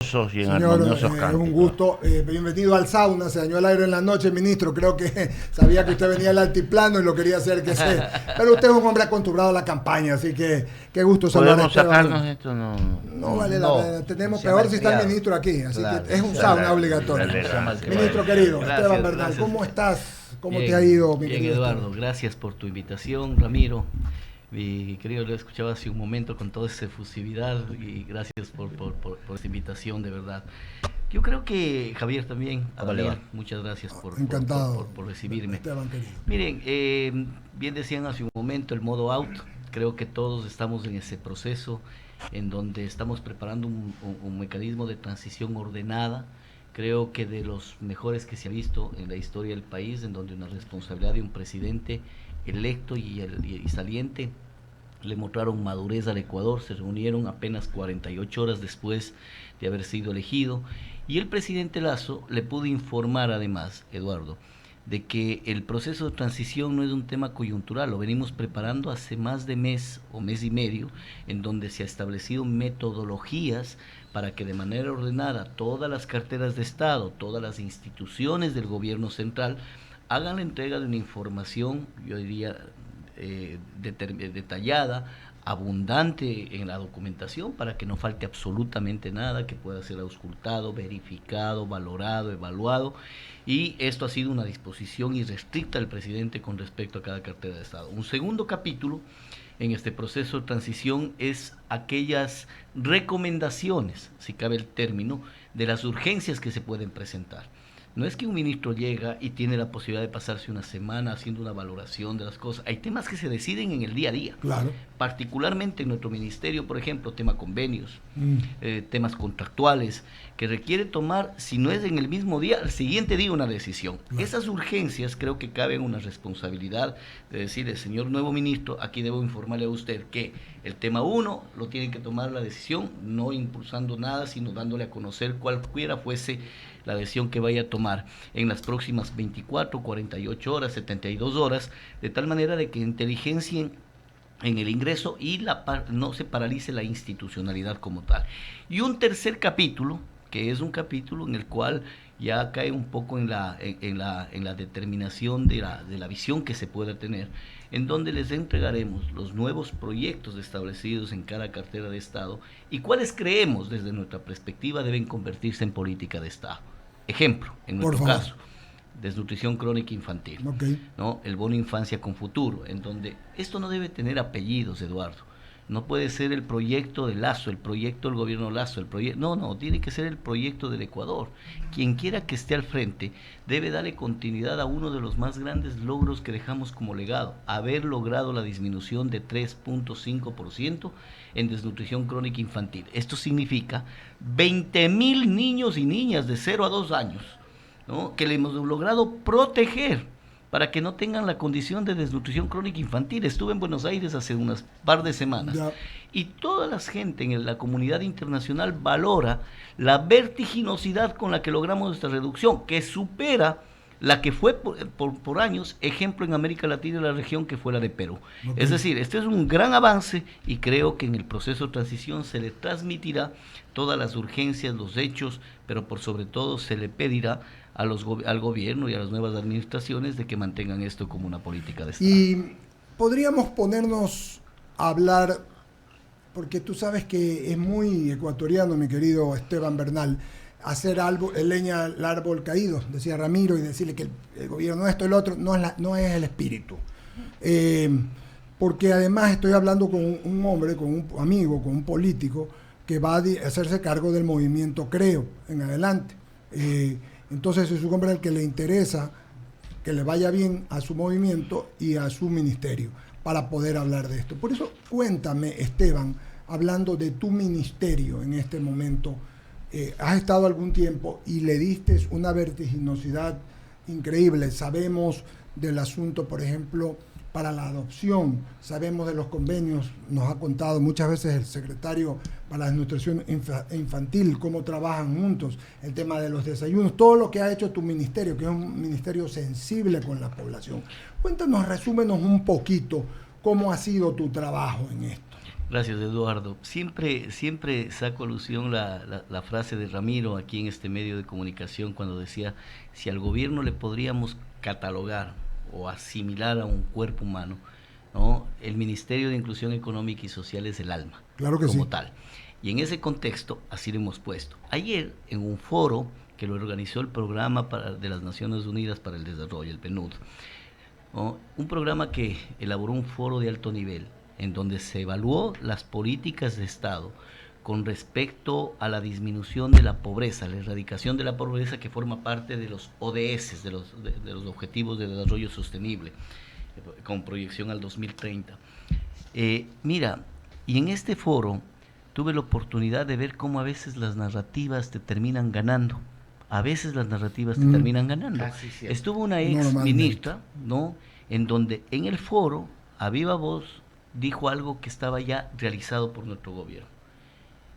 respetuosos y en armoniosos Es cánticos. un gusto. Bienvenido al sauna. Se dañó el aire en la noche, ministro. Creo que sabía que usted venía del altiplano y lo quería hacer que se... Pero usted es un hombre acostumbrado a la campaña, así que qué gusto saludar a ¿Podemos Esteban. sacarnos esto? No vale la pena. Tenemos se llama peor si está el enfriado. ministro aquí. Así Claro, que es un se sauna llama- obligatorio. Gracias. Ministro querido, Gracias, Esteban Bernal, gracias. ¿cómo estás? ¿Cómo Bien, te ha ido, mi bien, querido Eduardo, Esteban? gracias por tu invitación, Ramiro. Mi querido, lo escuchaba hace un momento con toda esa efusividad y gracias por esta invitación, de verdad. Yo creo que Javier también, ¿Cómo le va? Javier, muchas gracias Encantado, por recibirme. Esteban querido. Miren, bien decían hace un momento el modo out. Creo que todos estamos en ese proceso en donde estamos preparando un mecanismo de transición ordenada. Creo que de los mejores que se ha visto en la historia del país, en donde una responsabilidad de un presidente electo y saliente le mostraron madurez al Ecuador. Se reunieron apenas 48 horas después de haber sido elegido, y el presidente Lasso le pudo informar además, Eduardo, de que el proceso de transición no es un tema coyuntural, lo venimos preparando hace más de mes o mes y medio, en donde se ha establecido metodologías para que de manera ordenada todas las carteras de Estado, todas las instituciones del gobierno central hagan la entrega de una información, yo diría, detallada, abundante en la documentación, para que no falte absolutamente nada, que pueda ser auscultado, verificado, valorado, evaluado. Y esto ha sido una disposición irrestricta del presidente con respecto a cada cartera de Estado. Un segundo capítulo en este proceso de transición es aquellas recomendaciones, si cabe el término, de las urgencias que se pueden presentar. No es que un ministro llega y tiene la posibilidad de pasarse una semana haciendo una valoración de las cosas. Hay temas que se deciden en el día a día. Claro. Particularmente en nuestro ministerio, por ejemplo, tema convenios, temas contractuales, que requiere tomar, si no es en el mismo día, al siguiente día una decisión. Claro. Esas urgencias creo que caben una responsabilidad de decirle, señor nuevo ministro, aquí debo informarle a usted que el tema 1 lo tiene que tomar la decisión, no impulsando nada, sino dándole a conocer cualquiera fuese la decisión que vaya a tomar en las próximas 24, 48 horas, 72 horas, de tal manera de que inteligencien en el ingreso y no se paralice la institucionalidad como tal. Y un tercer capítulo, que es un capítulo en el cual ya cae un poco en la determinación de la visión que se pueda tener, en donde les entregaremos los nuevos proyectos establecidos en cada cartera de Estado y cuáles creemos desde nuestra perspectiva deben convertirse en política de Estado. Ejemplo, en nuestro caso, desnutrición crónica infantil, ¿no? El bono infancia con futuro, en donde esto no debe tener apellidos, Eduardo. No puede ser el proyecto de Lasso, el proyecto del gobierno Lasso, no, tiene que ser el proyecto del Ecuador. Quien quiera que esté al frente debe darle continuidad a uno de los más grandes logros que dejamos como legado, haber logrado la disminución de 3.5% en desnutrición crónica infantil. Esto significa 20,000 niños y niñas de 0 a 2 años, ¿no?, que le hemos logrado proteger para que no tengan la condición de desnutrición crónica infantil. Estuve en Buenos Aires hace unas par de semanas y toda la gente en la comunidad internacional valora la vertiginosidad con la que logramos esta reducción, que supera la que fue por años ejemplo en América Latina y la región, que fue la de Perú. Es decir, este es un gran avance y creo que en el proceso de transición se le transmitirá todas las urgencias, los hechos, pero por sobre todo se le pedirá al gobierno y a las nuevas administraciones de que mantengan esto como una política de Estado. Y podríamos ponernos a hablar, porque tú sabes que es muy ecuatoriano, mi querido Esteban Bernal, hacer leña al árbol caído, decía Ramiro, y decirle que el gobierno esto y lo otro no es el espíritu. Porque además estoy hablando con un hombre, con un amigo, con un político que va a hacerse cargo del movimiento Creo en adelante. Entonces es un hombre al que le interesa que le vaya bien a su movimiento y a su ministerio para poder hablar de esto. Por eso cuéntame, Esteban, hablando de tu ministerio en este momento, has estado algún tiempo y le diste una vertiginosidad increíble. Sabemos del asunto, por ejemplo, para la adopción, sabemos de los convenios, nos ha contado muchas veces el secretario para la desnutrición infantil, cómo trabajan juntos, el tema de los desayunos, todo lo que ha hecho tu ministerio, que es un ministerio sensible con la población. Cuéntanos, resúmenos un poquito cómo ha sido tu trabajo en esto. Gracias, Eduardo. Siempre saco alusión la frase de Ramiro aquí en este medio de comunicación cuando decía, si al gobierno le podríamos catalogar o asimilar a un cuerpo humano, ¿no? El Ministerio de Inclusión Económica y Social es el alma, claro que como sí. tal. Y en ese contexto, así lo hemos puesto. Ayer, en un foro que lo organizó el Programa de las Naciones Unidas para el Desarrollo, el PNUD, ¿no? Un programa que elaboró un foro de alto nivel, en donde se evaluó las políticas de Estado con respecto a la disminución de la pobreza, la erradicación de la pobreza que forma parte de los ODS, de los Objetivos de Desarrollo Sostenible, con proyección al 2030. Mira, y en este foro tuve la oportunidad de ver cómo a veces las narrativas te terminan ganando. A veces las narrativas te terminan ganando. Estuvo una ex ministra, ¿no?, en donde en el foro, a viva voz, dijo algo que estaba ya realizado por nuestro gobierno,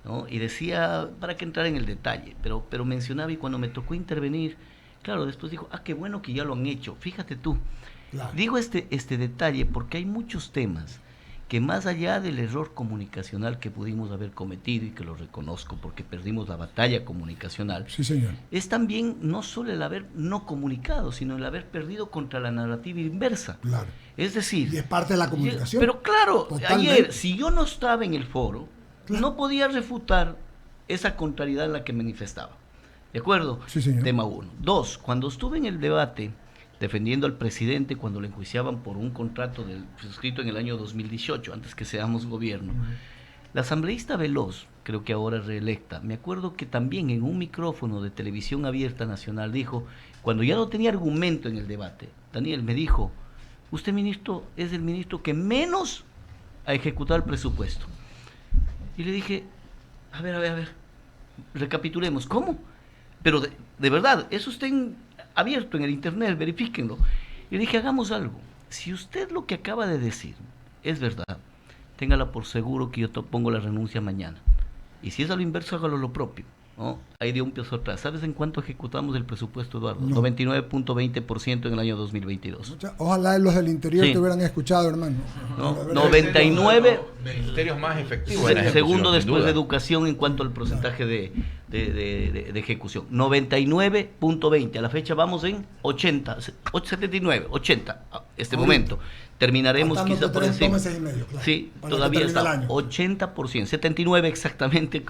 ¿no? Y decía, para que entrar en el detalle, pero mencionaba, y cuando me tocó intervenir, claro, después dijo, qué bueno que ya lo han hecho. Fíjate tú, claro. Digo este detalle porque hay muchos temas que más allá del error comunicacional que pudimos haber cometido, y que lo reconozco porque perdimos la batalla comunicacional, sí, señor, es también no solo el haber no comunicado, sino el haber perdido contra la narrativa inversa. Claro. Es decir, y es parte de la comunicación. Pero claro, totalmente. Ayer, si yo no estaba en el foro, claro, no podía refutar esa contrariedad en la que manifestaba. ¿De acuerdo? Sí, señor. Tema 1. 2, cuando estuve en el debate defendiendo al presidente cuando le enjuiciaban por un contrato suscrito en el año 2018, antes que seamos gobierno, la asambleísta Veloz, creo que ahora reelecta, me acuerdo que también en un micrófono de televisión abierta nacional dijo, cuando ya no tenía argumento en el debate, Daniel me dijo, usted, ministro, es el ministro que menos ha ejecutado el presupuesto. Y le dije, a ver, recapitulemos, ¿cómo? Pero de verdad, eso está abierto en el internet, verifíquenlo. Y le dije, hagamos algo. Si usted lo que acaba de decir es verdad, téngala por seguro que yo pongo la renuncia mañana. Y si es a lo inverso, hágalo lo propio, ¿no? Ahí dio un paso atrás. ¿Sabes en cuánto ejecutamos el presupuesto, Eduardo? No. 99.20% en el año 2022. Ojalá los del interior te hubieran escuchado, hermano. No, 99 ministerios más efectivos. Segundo después de educación en cuanto al porcentaje de ejecución. 99.20. A la fecha vamos en 80, 79, 80. Este momento. Terminaremos quizá por encima. Medio, claro, sí, todavía está 80%, 79 exactamente,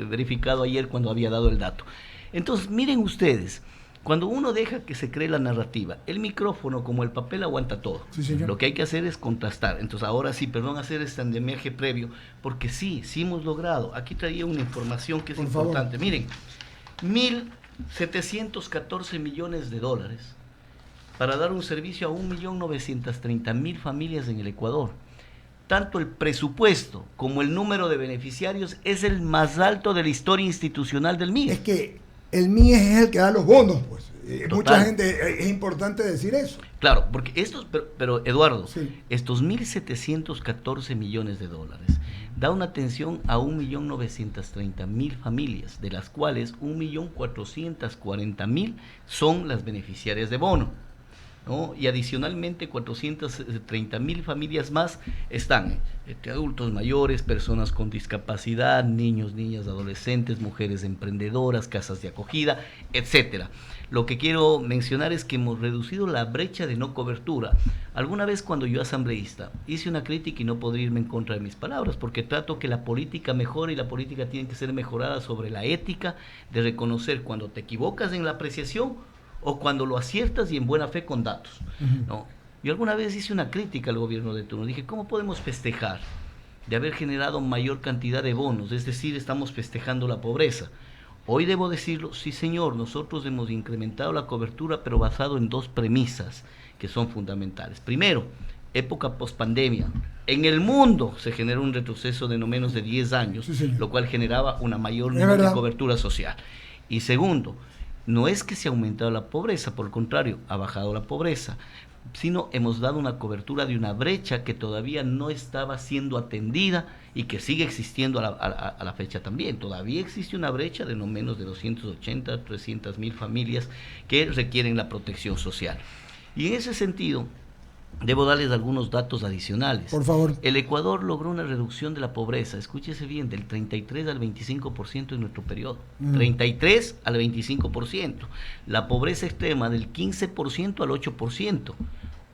verificado ayer cuando había dado el dato. Entonces, miren ustedes, cuando uno deja que se cree la narrativa, el micrófono como el papel aguanta todo. Sí, lo que hay que hacer es contrastar. Entonces, ahora sí, perdón hacer este andamiaje previo, porque sí hemos logrado. Aquí traía una información que es importante. Favor. Miren, 1.714 millones de dólares para dar un servicio a 1.930.000 familias en el Ecuador. Tanto el presupuesto como el número de beneficiarios es el más alto de la historia institucional del MIE. Es que el MIE es el que da los bonos, pues. Mucha gente, es importante decir eso. Claro, porque estos, pero Eduardo, sí, estos 1.714 millones de dólares da una atención a 1.930.000 familias, de las cuales 1.440.000 son las beneficiarias de bono, ¿no? Y adicionalmente 430.000 familias más están adultos mayores, personas con discapacidad, niños, niñas, adolescentes, mujeres emprendedoras, casas de acogida, etcétera. Lo que quiero mencionar es que hemos reducido la brecha de no cobertura. Alguna vez cuando yo asambleísta hice una crítica, y no podría irme en contra de mis palabras, porque trato que la política mejore, y la política tiene que ser mejorada sobre la ética de reconocer cuando te equivocas en la apreciación o cuando lo aciertas y en buena fe con datos, ¿no? Yo alguna vez hice una crítica al gobierno de turno. Dije, ¿cómo podemos festejar de haber generado mayor cantidad de bonos? Es decir, estamos festejando la pobreza. Hoy debo decirlo, sí señor, nosotros hemos incrementado la cobertura, pero basado en dos premisas que son fundamentales. Primero, época pospandemia. En el mundo se generó un retroceso de no menos de 10 años, sí, lo cual generaba una mayor nivel de cobertura social. Y segundo, no es que se ha aumentado la pobreza, por el contrario, ha bajado la pobreza, sino hemos dado una cobertura de una brecha que todavía no estaba siendo atendida y que sigue existiendo a la fecha también. Todavía existe una brecha de no menos de 280, 300.000 familias que requieren la protección social. Y en ese sentido, debo darles algunos datos adicionales. Por favor. El Ecuador logró una reducción de la pobreza, escúchese bien, del 33 al 25% en nuestro periodo. 33 al 25%. La pobreza extrema del 15% al 8%.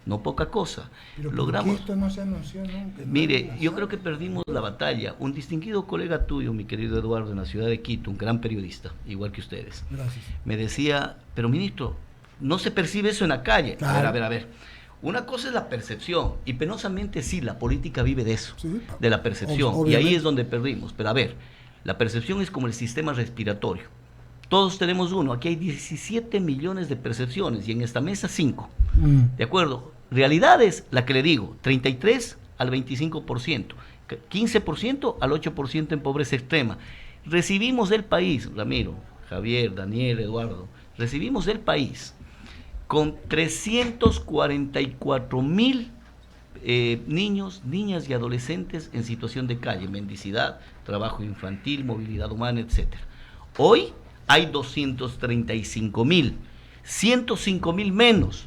No poca cosa. Pero logramos. esto no se anunció nunca. Mire, yo creo que perdimos la batalla. Un distinguido colega tuyo, mi querido Eduardo, en la ciudad de Quito, un gran periodista, igual que ustedes, Gracias. me decía, pero ministro, no se percibe eso en la calle. Claro. A ver. Una cosa es la percepción, y penosamente sí, la política vive de eso, Sí, de la percepción, y obviamente. ahí es donde perdimos. Pero a ver, la percepción es como el sistema respiratorio. Todos tenemos uno, aquí hay 17 millones de percepciones, y en esta mesa 5. ¿De acuerdo? Realidad es la que le digo, 33 al 25%, 15% al 8% en pobreza extrema. Recibimos del país, Ramiro, Javier, Daniel, Eduardo, recibimos del país con 344,000 niños, niñas y adolescentes en situación de calle, mendicidad, trabajo infantil, movilidad humana, etc. Hoy hay 235,000, 105,000 menos.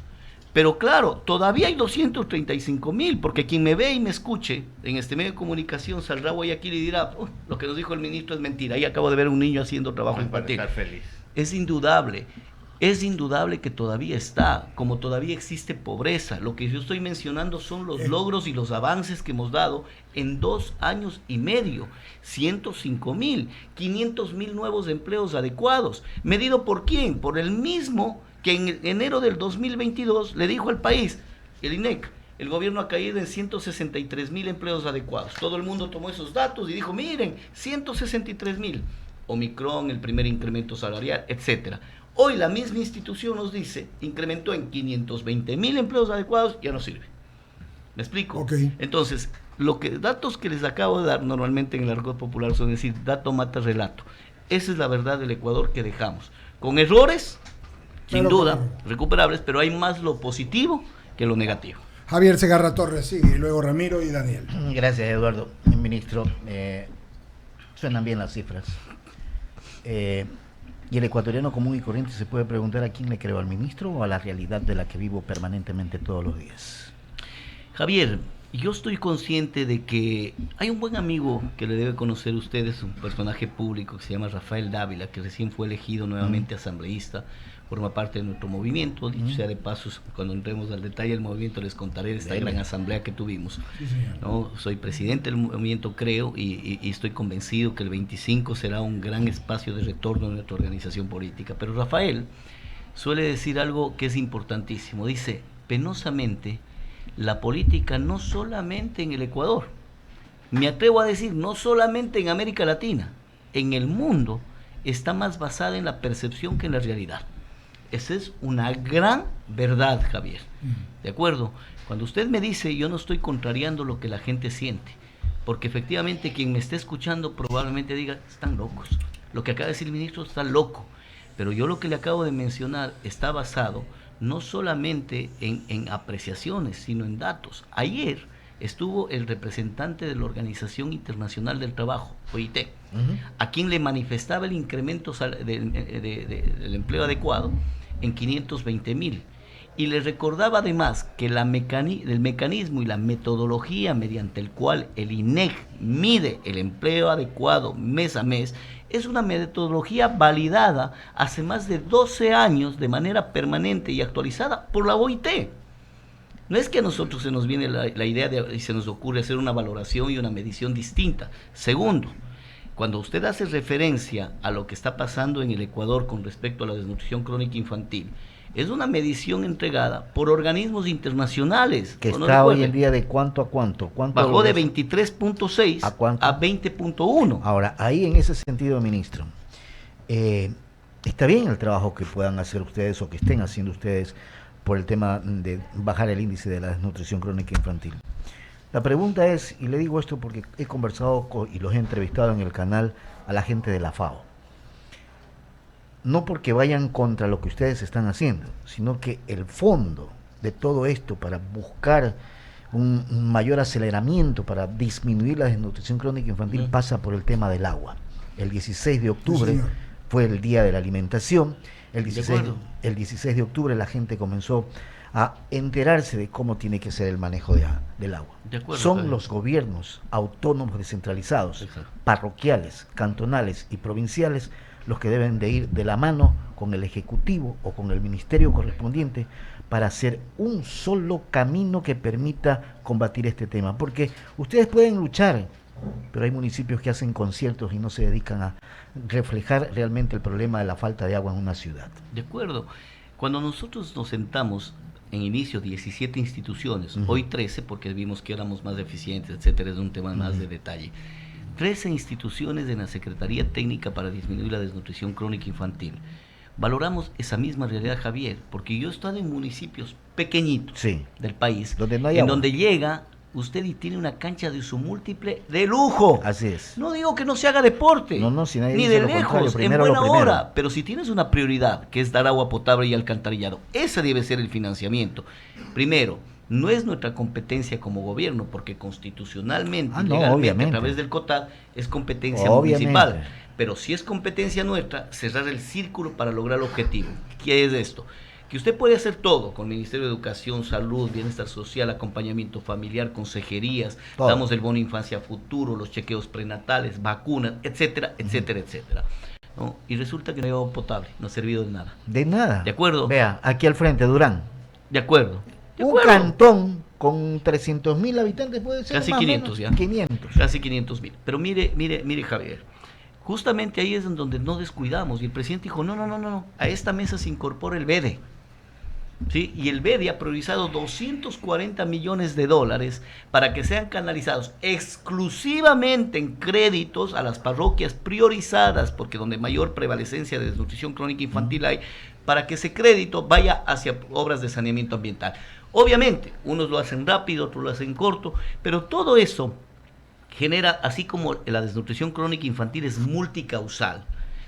Pero claro, todavía hay 235,000, porque quien me ve y me escuche en este medio de comunicación saldrá Guayaquil y dirá, lo que nos dijo el ministro es mentira, ahí acabo de ver a un niño haciendo trabajo infantil. Para estar feliz. Es indudable que todavía está, como todavía existe pobreza. Lo que yo estoy mencionando son los logros y los avances que hemos dado en 2 años y medio. 105,000, 500,000 nuevos empleos adecuados. ¿Medido por quién? Por el mismo que en enero del 2022 le dijo al país, el INEC, el gobierno ha caído en 163,000 empleos adecuados. Todo el mundo tomó esos datos y dijo, miren, 163,000. Omicron, el primer incremento salarial, etcétera. Hoy la misma institución nos dice, incrementó en 520,000 empleos adecuados, ya no sirve. ¿Me explico? Okay. Entonces, datos que les acabo de dar normalmente en el argot popular son decir, dato mata relato. Esa es la verdad del Ecuador que dejamos. Con errores, sin duda, recuperables, pero hay más lo positivo que lo negativo. Javier Segarra Torres sigue, y luego Ramiro y Daniel. Gracias, Eduardo. Ministro, suenan bien las cifras. Y el ecuatoriano común y corriente se puede preguntar a quién le creo, al ministro o a la realidad de la que vivo permanentemente todos los días. Javier, yo estoy consciente de que hay un buen amigo que le debe conocer ustedes, un personaje público que se llama Rafael Dávila, que recién fue elegido nuevamente asambleísta, forma parte de nuestro movimiento. Dicho sea de paso, cuando entremos al detalle del movimiento les contaré de esta gran asamblea que tuvimos. Sí, señor. ¿No? Soy presidente del movimiento, creo, y estoy convencido que el 25 será un gran espacio de retorno de nuestra organización política. Pero Rafael suele decir algo que es importantísimo. Dice, penosamente, la política no solamente en el Ecuador, me atrevo a decir, no solamente en América Latina, en el mundo, está más basada en la percepción que en la realidad. Esa es una gran verdad, Javier. ¿De acuerdo? Cuando usted me dice, yo no estoy contrariando lo que la gente siente, porque efectivamente quien me esté escuchando probablemente diga, están locos. Lo que acaba de decir el ministro está loco. Pero yo lo que le acabo de mencionar está basado no solamente en apreciaciones, sino en datos. Ayer estuvo el representante de la Organización Internacional del Trabajo, OIT, a quien le manifestaba el incremento del empleo adecuado en 520,000. Y le recordaba además que el mecanismo y la metodología mediante el cual el INEC mide el empleo adecuado mes a mes es una metodología validada hace más de 12 años de manera permanente y actualizada por la OIT. No es que a nosotros se nos viene la idea y se nos ocurre hacer una valoración y una medición distinta. Segundo, cuando usted hace referencia a lo que está pasando en el Ecuador con respecto a la desnutrición crónica infantil, es una medición entregada por organismos internacionales. Que está hoy en día de cuánto a cuánto. Bajó de 23.6 a 20.1. Ahora, ahí en ese sentido, ministro, está bien el trabajo que puedan hacer ustedes o que estén haciendo ustedes por el tema de bajar el índice de la desnutrición crónica infantil. La pregunta es, y le digo esto porque he conversado y los he entrevistado en el canal a la gente de la FAO, no porque vayan contra lo que ustedes están haciendo, sino que el fondo de todo esto para buscar un mayor aceleramiento, para disminuir la desnutrición crónica infantil, pasa por el tema del agua. El 16 de octubre fue el Día de la Alimentación. El 16 de octubre la gente comenzó a enterarse de cómo tiene que ser el manejo del agua. De acuerdo, Son Javier. los gobiernos autónomos descentralizados, Exacto. parroquiales, cantonales y provinciales, los que deben de ir de la mano con el Ejecutivo o con el Ministerio correspondiente para hacer un solo camino que permita combatir este tema. Porque ustedes pueden luchar, pero hay municipios que hacen conciertos y no se dedican a reflejar realmente el problema de la falta de agua en una ciudad. De acuerdo. Cuando nosotros nos sentamos en inicio 17 instituciones, Ujú. hoy 13 porque vimos que éramos más eficientes, etcétera, es un tema más de detalle. 13 instituciones en la Secretaría Técnica para disminuir la desnutrición crónica infantil. Valoramos esa misma realidad, Javier, porque yo he estado en municipios pequeñitos Sí. del país, Donde no hay en agua. donde llega usted y tiene una cancha de uso múltiple de lujo. Así es. No digo que no se haga deporte, No, no, si nadie ni dice de lo contrario, lejos, en primero lo buena primero. hora, pero si tienes una prioridad, que es dar agua potable y alcantarillado, ese debe ser el financiamiento. Primero, no es nuestra competencia como gobierno, porque constitucionalmente Ah, y no, legalmente, obviamente. a través del COTAD, es competencia Obviamente. municipal. Pero si es competencia nuestra, cerrar el círculo para lograr el objetivo. ¿Qué es esto? Que usted puede hacer todo con el Ministerio de Educación, Salud, Bienestar Social, acompañamiento familiar, consejerías, Todo. damos el bono infancia futuro, los chequeos prenatales, vacunas, etcétera, etcétera, etcétera. ¿No? Y resulta que no hay agua potable, no ha servido de nada. De nada. ¿De acuerdo? Vea, aquí al frente, Durán. De acuerdo. De Un acuerdo. cantón con 300.000 habitantes puede ser. Casi más o 500 menos. ya. 500. Casi 500,000. Pero mire, Javier, justamente ahí es en donde no descuidamos. Y el presidente dijo, no, a esta mesa se incorpora el BEDE. ¿Sí? Y el BEDE ha priorizado 240 millones de dólares para que sean canalizados exclusivamente en créditos a las parroquias priorizadas, porque donde mayor prevalecencia de desnutrición crónica infantil hay, para que ese crédito vaya hacia obras de saneamiento ambiental. Obviamente, unos lo hacen rápido, otros lo hacen corto, pero todo eso genera, así como la desnutrición crónica infantil es multicausal,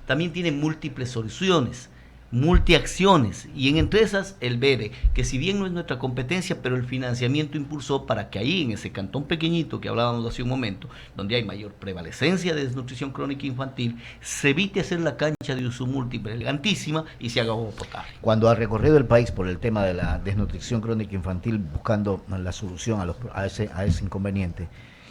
también tiene múltiples soluciones, multiacciones, y entre esas el BEDE, que si bien no es nuestra competencia, pero el financiamiento impulsó para que ahí en ese cantón pequeñito que hablábamos hace un momento, donde hay mayor prevalecencia de desnutrición crónica infantil, se evite hacer la cancha de uso múltiple elegantísima y se haga agua potable. Cuando ha recorrido el país por el tema de la desnutrición crónica infantil, buscando la solución a ese inconveniente,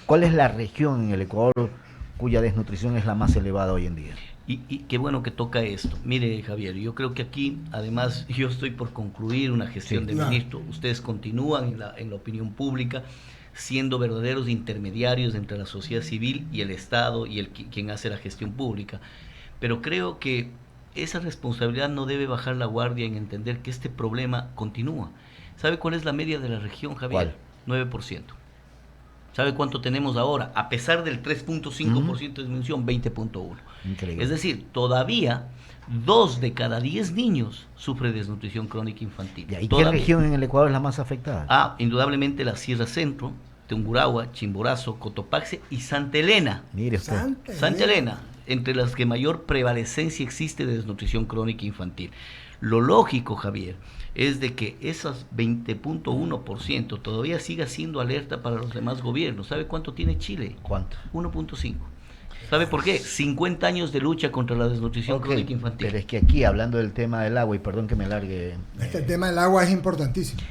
¿cuál es la región en el Ecuador cuya desnutrición es la más elevada hoy en día? Y qué bueno que toca esto. Mire, Javier, yo creo que aquí, además, yo estoy por concluir una gestión Sí, de claro. ministro. Ustedes continúan en la opinión pública siendo verdaderos intermediarios entre la sociedad civil y el Estado y quien hace la gestión pública. Pero creo que esa responsabilidad no debe bajar la guardia en entender que este problema continúa. ¿Sabe cuál es la media de la región, Javier? ¿Cuál? 9%. ¿Sabe cuánto tenemos ahora? A pesar del 3.5% de disminución, 20.1%. Increíble. Es decir, todavía 2 de cada 10 niños sufren desnutrición crónica infantil. ¿Y qué Todavía. región en el Ecuador es la más afectada? Indudablemente la Sierra Centro, Tungurahua, Chimborazo, Cotopaxi y Santa Elena. Mire usted. Santa Elena, entre las que mayor prevalecencia existe de desnutrición crónica infantil. Lo lógico, Javier, es de que esas 20.1% todavía siga siendo alerta para los demás gobiernos. ¿Sabe cuánto tiene Chile? ¿Cuánto? 1.5. ¿Sabe por qué? 50 años de lucha contra la desnutrición Ok, crónica infantil. pero es que aquí, hablando del tema del agua, y perdón que me largue, Este tema del agua es importantísimo.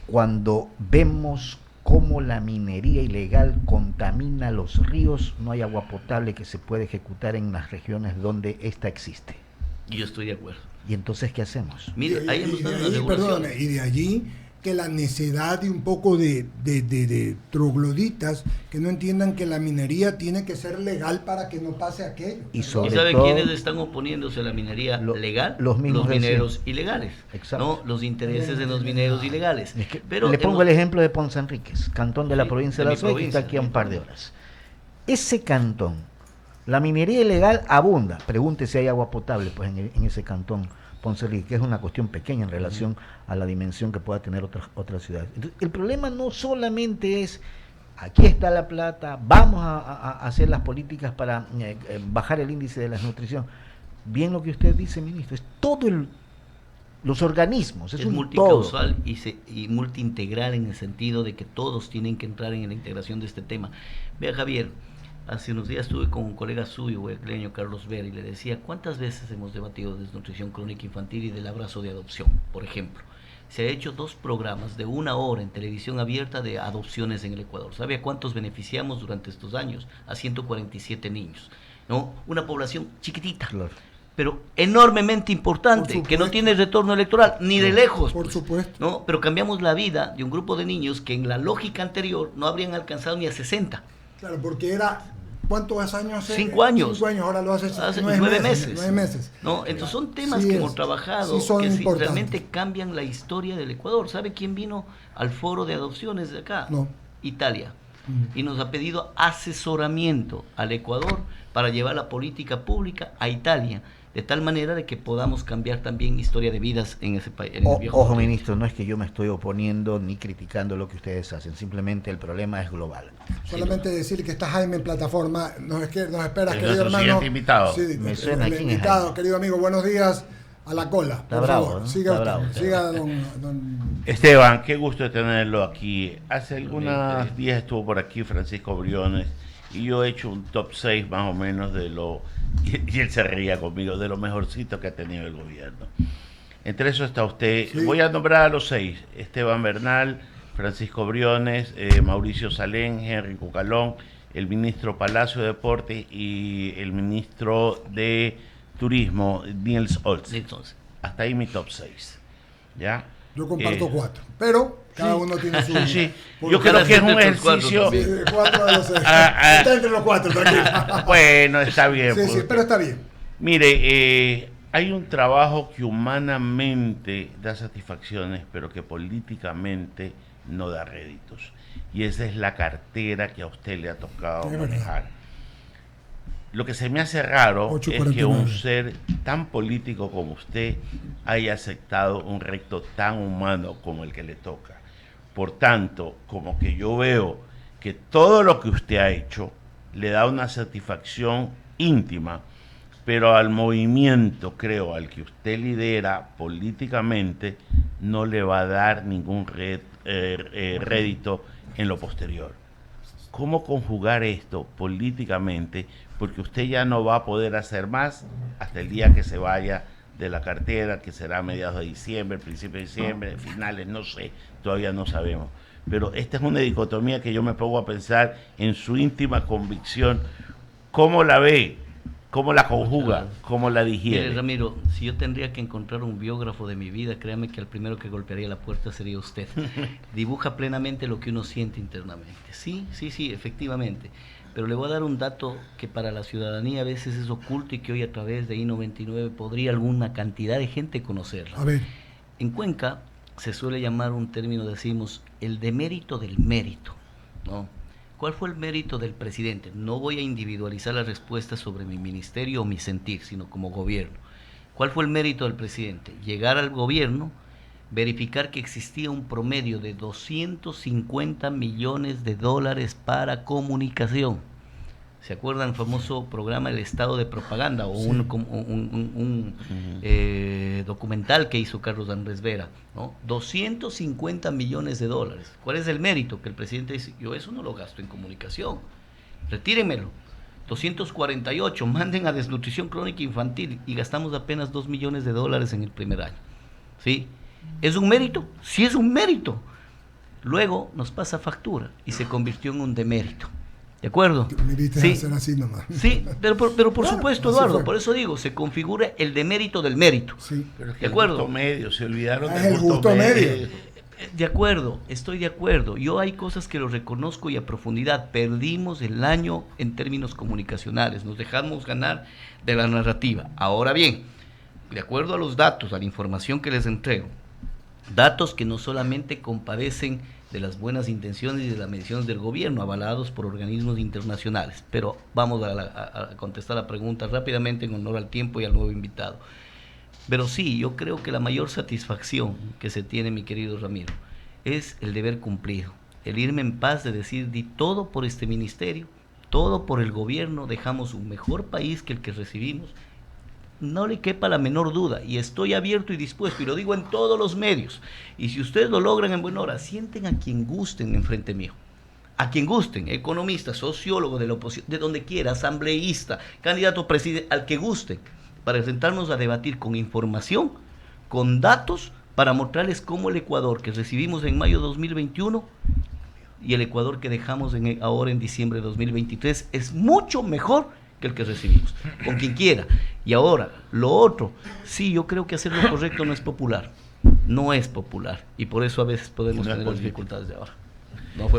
cuando vemos cómo la minería ilegal contamina los ríos, no hay agua potable que se pueda ejecutar en las regiones donde ésta existe. Y yo estoy de acuerdo. ¿Y entonces qué hacemos? Mire, ahí hemos dado una perdón, regulación. y de allí que la necedad de un poco de trogloditas que no entiendan que la minería tiene que ser legal para que no pase aquello. Y ¿Y sobre sabe todo, quiénes están oponiéndose a la minería legal? los mismos mineros ilegales. Exacto. ¿No? Los intereses de los mineros ilegales. es que Pero le pongo hemos- el ejemplo de Ponce Enríquez, cantón de la Sí, provincia de de mi La Sueca, que está provincia, aquí a de un mi par de provincia. horas. Ese cantón, la minería ilegal abunda. Pregunte si hay agua potable pues en ese cantón Ponce Enríquez, que es una cuestión pequeña en relación a la dimensión que pueda tener otras ciudades. Entonces, el problema no solamente es, aquí está la plata, vamos a hacer las políticas para bajar el índice de la desnutrición. Bien lo que usted dice, ministro, es todo los organismos, es un todo. multicausal y multiintegral en el sentido de que todos tienen que entrar en la integración de este tema. Vea, Javier, hace unos días estuve con un colega suyo, guayaquileño, Carlos Ver, y le decía, ¿cuántas veces hemos debatido de desnutrición crónica infantil y del abrazo de adopción, por ejemplo? se ha hecho 2 programas de 1 hora en televisión abierta de adopciones en el Ecuador. ¿Sabe a cuántos beneficiamos durante estos años? A 147 niños, ¿no? Una población chiquitita, Claro. pero enormemente importante, que no tiene retorno electoral, ni de lejos. Por pues, supuesto. ¿no? Pero cambiamos la vida de un grupo de niños que en la lógica anterior no habrían alcanzado ni a 60. Claro, porque era... ¿Cuántos años? 5 años. 5 años, ahora lo hace Hace 9 meses. 9 meses. ¿No? Entonces son temas Sí que es, hemos trabajado, sí son que importantes. realmente cambian la historia del Ecuador. ¿Sabe quién vino al foro de adopciones de acá? No. Italia. Y nos ha pedido asesoramiento al Ecuador para llevar la política pública a Italia, de tal manera de que podamos cambiar también historia de vidas en ese país. Ojo, ministro, no es que yo me estoy oponiendo ni criticando lo que ustedes hacen, simplemente el problema es global. Solamente decir que está Jaime en plataforma, nos espera, Es querido nuestro hermano. siguiente invitado. Sí, Me suena, el ¿quién es invitado, Jaime? querido amigo, buenos días a la cola. Está Por bravo, favor, ¿no? siga, Está bravo, usted, siga don Esteban, qué gusto tenerlo aquí. Hace algunos días estuvo por aquí Francisco Briones y yo he hecho un top 6 más o menos de lo, y él se reía conmigo, de lo mejorcito que ha tenido el gobierno. Entre eso está usted. Sí. Voy a nombrar a los 6: Esteban Bernal, Francisco Briones, Mauricio Salén, Henry Cucalón, el ministro Palacio de Deportes y el ministro de Turismo, Niels Olsen. Entonces, Hasta ahí mi top 6. ¿Ya? Yo comparto 4, pero cada uno tiene su... Sí, sí. por- Yo creo que es un Cada gente con ejercicio... cuatro Sí, 4 de los 6. Ah, Está entre los 4, tranquilo. Bueno, está bien. Sí, sí, pues. pero está bien. Mire, hay un trabajo que humanamente da satisfacciones, pero que políticamente no da réditos. Y esa es la cartera que a usted le ha tocado Es verdad. manejar. Lo que se me hace raro es que 8:49. un ser tan político como usted haya aceptado un reto tan humano como el que le toca. Por tanto, como que yo veo que todo lo que usted ha hecho le da una satisfacción íntima, pero al movimiento, creo, al que usted lidera políticamente, no le va a dar ningún rédito en lo posterior. ¿Cómo conjugar esto políticamente? Porque usted ya no va a poder hacer más hasta el día que se vaya de la cartera, que será a mediados de diciembre, principios de diciembre, finales, no sé, todavía no sabemos. Pero esta es una dicotomía que yo me pongo a pensar en su íntima convicción. ¿Cómo la ve? ¿Cómo la conjuga? ¿Cómo la digiere? mire, Ramiro, si yo tendría que encontrar un biógrafo de mi vida, créame que el primero que golpearía la puerta sería usted. Dibuja plenamente lo que uno siente internamente. Sí, efectivamente. Pero le voy a dar un dato que para la ciudadanía a veces es oculto y que hoy a través de I99 podría alguna cantidad de gente conocerla. A ver, En Cuenca se suele llamar un término, decimos, el demérito del mérito, ¿no? ¿Cuál fue el mérito del presidente? No voy a individualizar la respuesta sobre mi ministerio o mi sentir, sino como gobierno. ¿Cuál fue el mérito del presidente? Llegar al gobierno, verificar que existía un promedio de 250 millones de dólares para comunicación. ¿Se acuerdan el famoso programa El Estado de Propaganda? O Sí. un documental que hizo Carlos Andrés Vera, ¿no? 250 millones de dólares. ¿Cuál es el mérito? Que el presidente dice, yo eso no lo gasto en comunicación, retírenmelo. 248, manden a desnutrición crónica infantil y gastamos apenas 2 millones de dólares en el primer año. ¿Sí? ¿Es un mérito? Sí es un mérito. Luego nos pasa factura y se convirtió en un demérito. ¿De acuerdo? me viste Sí. hacer así nomás. Sí, pero por Claro, supuesto, así Eduardo, fue. por eso digo, se configura el demérito del mérito. Sí. Pero es que ¿De el acuerdo? justo medio, se olvidaron Es del el justo medio. De acuerdo, estoy de acuerdo. Yo hay cosas que lo reconozco y a profundidad. Perdimos el año en términos comunicacionales, nos dejamos ganar de la narrativa. Ahora bien, de acuerdo a los datos, a la información que les entrego, datos que no solamente compadecen de las buenas intenciones y de las mediciones del gobierno, avalados por organismos internacionales. Pero vamos a contestar la pregunta rápidamente en honor al tiempo y al nuevo invitado. Pero sí, yo creo que la mayor satisfacción que se tiene, mi querido Ramiro, es el deber cumplido, el irme en paz de decir, di todo por este ministerio, todo por el gobierno, dejamos un mejor país que el que recibimos. No le quepa la menor duda, y estoy abierto y dispuesto, y lo digo en todos los medios, y si ustedes lo logran en buena hora, sienten a quien gusten enfrente mío, a quien gusten, economista, sociólogo de la oposición, de donde quiera, asambleísta, candidato a presidente, al que guste, para sentarnos a debatir con información, con datos, para mostrarles cómo el Ecuador que recibimos en mayo de 2021 y el Ecuador que dejamos ahora en diciembre de 2023 es mucho mejor que el que recibimos, con quien quiera. Y ahora, lo otro, sí, yo creo que hacer lo correcto no es popular, y por eso a veces podemos tener las dificultades de ahora.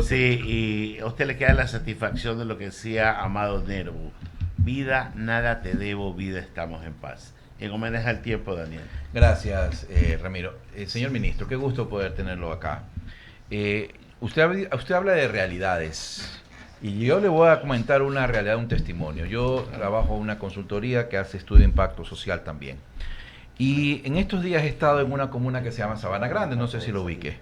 Sí, y a usted le queda la satisfacción de lo que decía Amado Nervo: vida, nada te debo, vida, estamos en paz. En homenaje al tiempo, Daniel. Gracias, Ramiro. Señor ministro, qué gusto poder tenerlo acá. Usted habla de realidades y yo le voy a comentar una realidad, un testimonio. Yo trabajo en una consultoría que hace estudio de impacto social también. Y en estos días he estado en una comuna que se llama Sabana Grande, no sé si lo ubique.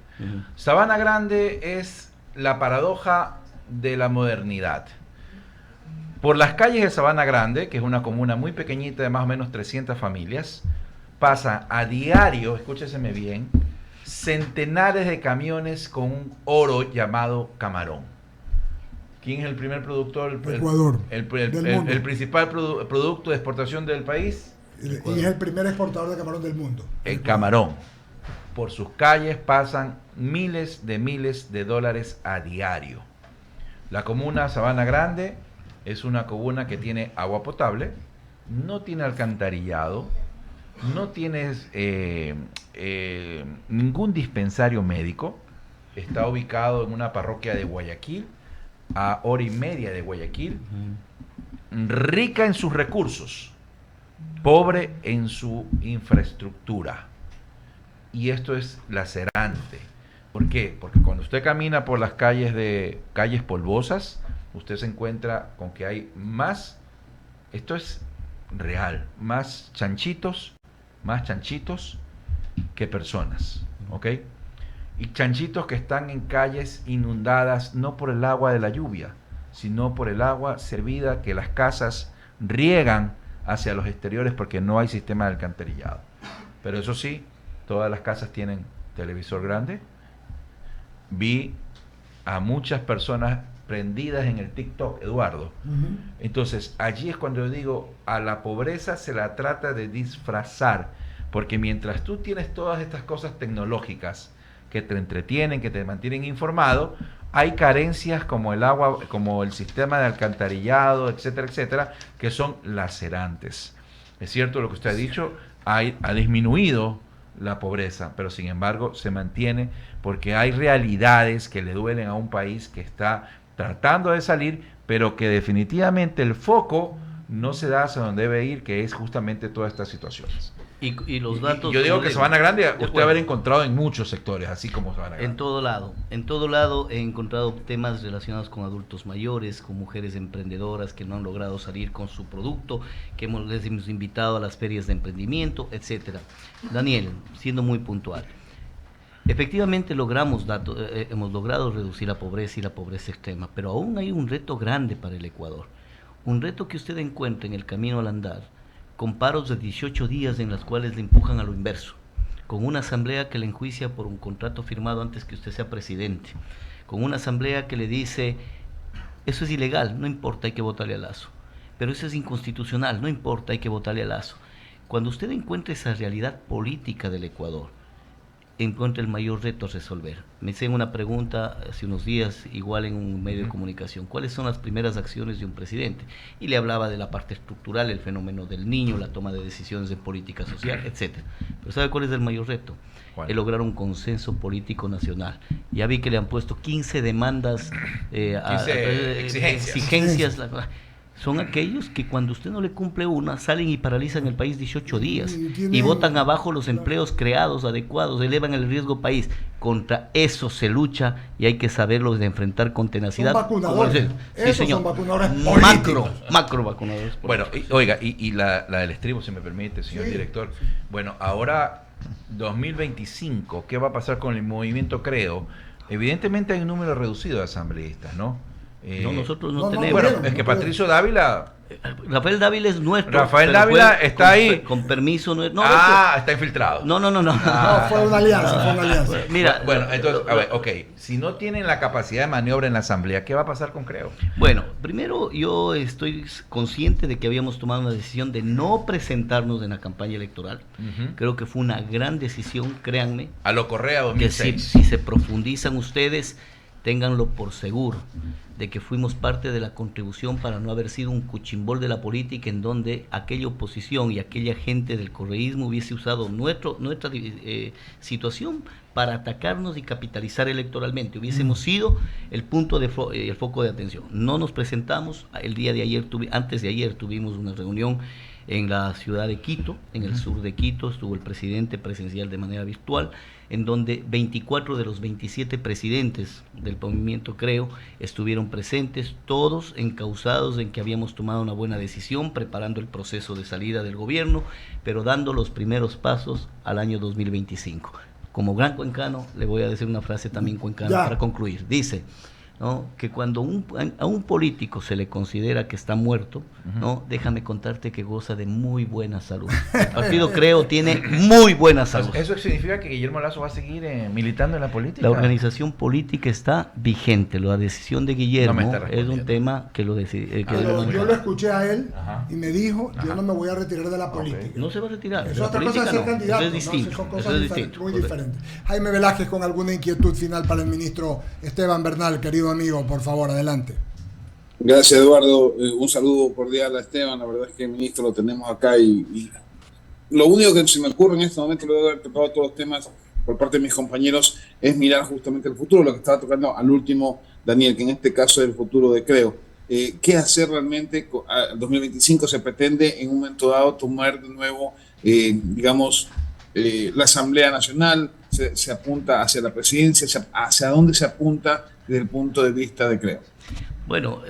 Sabana Grande es la paradoja de la modernidad. Por las calles de Sabana Grande, que es una comuna muy pequeñita de más o menos 300 familias, pasa a diario, escúcheseme bien, centenares de camiones con un oro llamado camarón. ¿Quién es el primer productor? Ecuador. El principal producto de exportación del país. Y es el primer exportador de camarón del mundo. El camarón. Por sus calles pasan miles de dólares a diario. La comuna Sabana Grande es una comuna que tiene agua potable, no tiene alcantarillado, no tiene ningún dispensario médico. Está ubicado en una parroquia de Guayaquil, a hora y media de Guayaquil, rica en sus recursos, pobre en su infraestructura. Y esto es lacerante. ¿Por qué? Porque cuando usted camina por las calles polvosas, usted se encuentra con que hay más, esto es real, más chanchitos que personas, ¿ok? Y chanchitos que están en calles inundadas no por el agua de la lluvia, sino por el agua servida que las casas riegan hacia los exteriores porque no hay sistema de alcantarillado. Pero eso sí, todas las casas tienen televisor grande. Vi a muchas personas prendidas en el TikTok, Eduardo. Entonces, allí es cuando yo digo, a la pobreza se la trata de disfrazar, porque mientras tú tienes todas estas cosas tecnológicas que te entretienen, que te mantienen informado, hay carencias como el agua, como el sistema de alcantarillado, etcétera, etcétera, que son lacerantes. Es cierto lo que usted ha dicho, ha disminuido la pobreza, pero sin embargo se mantiene porque hay realidades que le duelen a un país que está tratando de salir, pero que definitivamente el foco no se da hacia donde debe ir, que es justamente todas estas situaciones. Y los datos... Yo digo que Sabana Grande usted haber encontrado en muchos sectores, así como Sabana Grande. En todo lado he encontrado temas relacionados con adultos mayores, con mujeres emprendedoras que no han logrado salir con su producto, que les hemos invitado a las ferias de emprendimiento, etcétera. Daniel, siendo muy puntual, efectivamente hemos logrado reducir la pobreza y la pobreza extrema, pero aún hay un reto grande para el Ecuador. Un reto que usted encuentra en el camino al andar, con paros de 18 días en las cuales le empujan a lo inverso, con una asamblea que le enjuicia por un contrato firmado antes que usted sea presidente, con una asamblea que le dice, eso es ilegal, no importa, hay que votarle a Lasso, pero eso es inconstitucional, no importa, hay que votarle a Lasso. Cuando usted encuentra esa realidad política del Ecuador, encuentra el mayor reto a resolver. Me hice una pregunta hace unos días, igual en un medio de comunicación, ¿cuáles son las primeras acciones de un presidente? Y le hablaba de la parte estructural, el fenómeno del niño, la toma de decisiones en política social, etcétera. Pero ¿sabe cuál es el mayor reto? ¿Cuál? Es lograr un consenso político nacional. Ya vi que le han puesto 15 demandas, 15 exigencias. Son aquellos que cuando usted no le cumple una, salen y paralizan el país 18 días y botan abajo los empleos creados, adecuados, elevan el riesgo país. Contra eso se lucha y hay que saberlos de enfrentar con tenacidad. Son vacunadores. Esos son vacunadores políticos. Macro vacunadores. Bueno, oiga, y la del estribo, si me permite, señor director. Bueno, ahora 2025, ¿qué va a pasar con el movimiento Creo? Evidentemente hay un número reducido de asambleístas, ¿no? No, nosotros no no, tenemos. Bueno, vieron, es que no Patricio Dávila... Rafael Dávila es nuestro. Rafael pero Dávila fue está ahí. Con permiso. No, está infiltrado. no. No, fue una alianza, Mira, Bueno, entonces, a ver, ok. Si no tienen la capacidad de maniobra en la Asamblea, ¿qué va a pasar con Creo? Bueno, primero yo estoy consciente de que habíamos tomado una decisión de no presentarnos en la campaña electoral. Creo que fue una gran decisión, créanme. A lo Correa Que 2006. si se profundizan ustedes, ténganlo por seguro, de que fuimos parte de la contribución para no haber sido un cuchimbol de la política en donde aquella oposición y aquella gente del correísmo hubiese usado nuestra situación para atacarnos y capitalizar electoralmente. Hubiésemos sido el punto el foco de atención. No nos presentamos. El día de ayer, antes de ayer, tuvimos una reunión en la ciudad de Quito, en el sur de Quito, estuvo el presidente presencial de manera virtual, en donde 24 de los 27 presidentes del movimiento Creo estuvieron presentes, todos encausados en que habíamos tomado una buena decisión, preparando el proceso de salida del gobierno, pero dando los primeros pasos al año 2025. Como gran cuencano, le voy a decir una frase también cuencana para concluir. Dice, ¿no?, que cuando a un político se le considera que está muerto, ¿no?, déjame contarte que goza de muy buena salud. El partido Creo tiene muy buena salud. ¿Eso significa que Guillermo Lasso va a seguir militando en la política? La organización política está vigente. La decisión de Guillermo es un tema que lo decide. Yo lo escuché a él y me dijo, yo no me voy a retirar de la política. No se va a retirar. Es otra cosa ser candidato. Eso es distinto. Son cosas muy diferentes. Jaime Velázquez, con alguna inquietud final para el ministro Esteban Bernal, querido amigo, por favor, adelante. Gracias, Eduardo. Un saludo cordial a Esteban. La verdad es que el ministro lo tenemos acá y lo único que se me ocurre en este momento, luego de haber tocado todos los temas por parte de mis compañeros, es mirar justamente el futuro, lo que estaba tocando al último Daniel, que en este caso es el futuro de Creo. ¿Qué hacer realmente? En 2025 se pretende en un momento dado tomar de nuevo, la Asamblea Nacional, se apunta hacia la presidencia, hacia dónde se apunta desde el punto de vista de Creo. Bueno,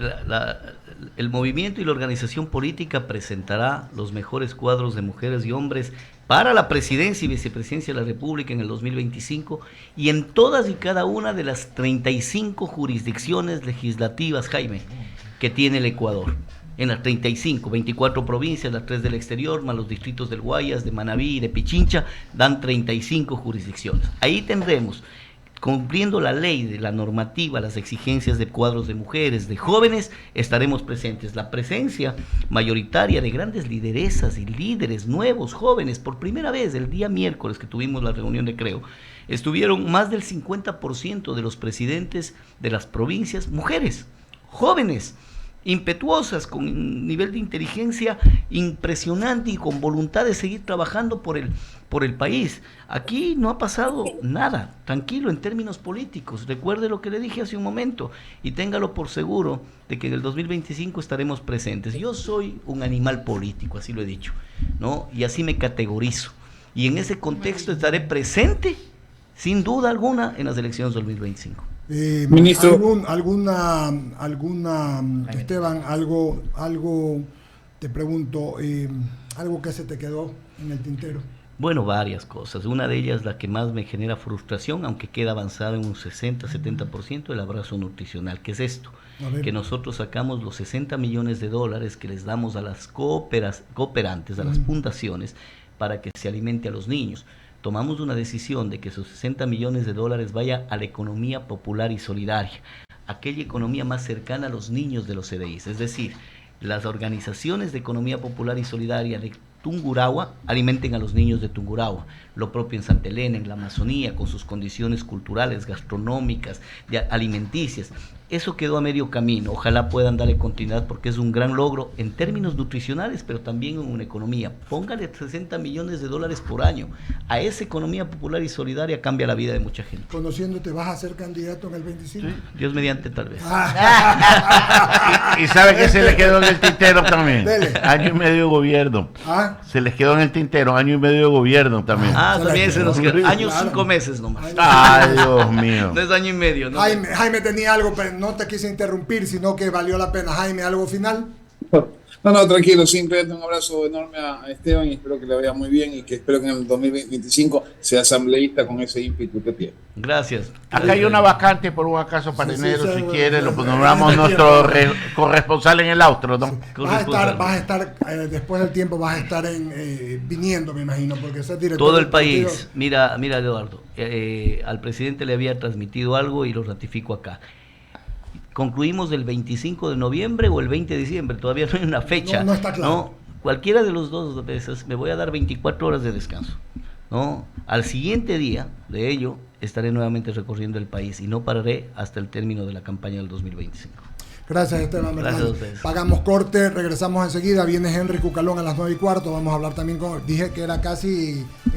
el movimiento y la organización política presentará los mejores cuadros de mujeres y hombres para la presidencia y vicepresidencia de la República en el 2025 y en todas y cada una de las 35 jurisdicciones legislativas, Jaime, que tiene el Ecuador. En las 35, 24 provincias, las 3 del exterior, más los distritos del Guayas, de Manabí y de Pichincha, dan 35 jurisdicciones. Ahí tendremos, cumpliendo la ley, de la normativa, las exigencias de cuadros de mujeres, de jóvenes, estaremos presentes. La presencia mayoritaria de grandes lideresas y líderes nuevos, jóvenes, por primera vez el día miércoles que tuvimos la reunión de Creo, estuvieron más del 50% de los presidentes de las provincias, mujeres, jóvenes, impetuosas, con un nivel de inteligencia impresionante y con voluntad de seguir trabajando por el país. Aquí no ha pasado nada, tranquilo en términos políticos. Recuerde lo que le dije hace un momento y téngalo por seguro de que en el 2025 estaremos presentes. Yo soy un animal político, así lo he dicho, ¿no? Y así me categorizo. Y en ese contexto estaré presente, sin duda alguna, en las elecciones 2025. Ministro, Esteban, algo te pregunto, algo que se te quedó en el tintero. Bueno, varias cosas. Una de ellas, la que más me genera frustración, aunque queda avanzada en un 60-70%, el abrazo nutricional. ¿Qué es esto? Que nosotros sacamos los 60 millones de dólares que les damos a las cooperantes, a las fundaciones, para que se alimente a los niños. Tomamos una decisión de que esos 60 millones de dólares vaya a la economía popular y solidaria, aquella economía más cercana a los niños de los CDIs, es decir, las organizaciones de economía popular y solidaria de Tungurahua alimenten a los niños de Tungurahua, lo propio en Santa Elena, en la Amazonía, con sus condiciones culturales, gastronómicas, alimenticias. Eso quedó a medio camino, ojalá puedan darle continuidad porque es un gran logro en términos nutricionales, pero también en una economía. Póngale 60 millones de dólares por año a esa economía popular y solidaria, cambia la vida de mucha gente. Conociéndote, ¿vas a ser candidato en el 25? Sí, Dios mediante, tal vez. Y sabe que se le quedó en el tintero también. Dele. Año y medio de gobierno. Se les quedó en el tintero, año y medio de gobierno también. También se nos quedó. Años, 5 meses nomás. Ay, Dios mío. No es año y medio, ¿no? Jaime tenía algo, pero no te quise interrumpir, sino que valió la pena. Jaime, ¿algo final? No, tranquilo, simplemente un abrazo enorme a Esteban y espero que le vaya muy bien y que espero que en el 2025 sea asambleísta con ese ímpetu que tiene. Gracias. Acá hay una vacante por un acaso para Sí, enero, sí, si sí, quiere, sí, lo sí, nombramos sí, nuestro sí. corresponsal en el Austro, ¿no? Vas a estar después del tiempo vas a estar viniendo, me imagino, porque ese director Todo el del partido- país. Mira, Eduardo, al presidente le había transmitido algo y lo ratifico acá. Concluimos el 25 de noviembre o el 20 de diciembre, todavía no hay una fecha. No está claro. ¿no? Cualquiera de los dos veces me voy a dar 24 horas de descanso. ¿no? Al siguiente día de ello estaré nuevamente recorriendo el país y no pararé hasta el término de la campaña del 2025. Gracias, Esteban Gracias Bernal. a ustedes. Pagamos corte, regresamos enseguida. Viene Henry Cucalón a las 9:15. Vamos a hablar también con. Dije que era casi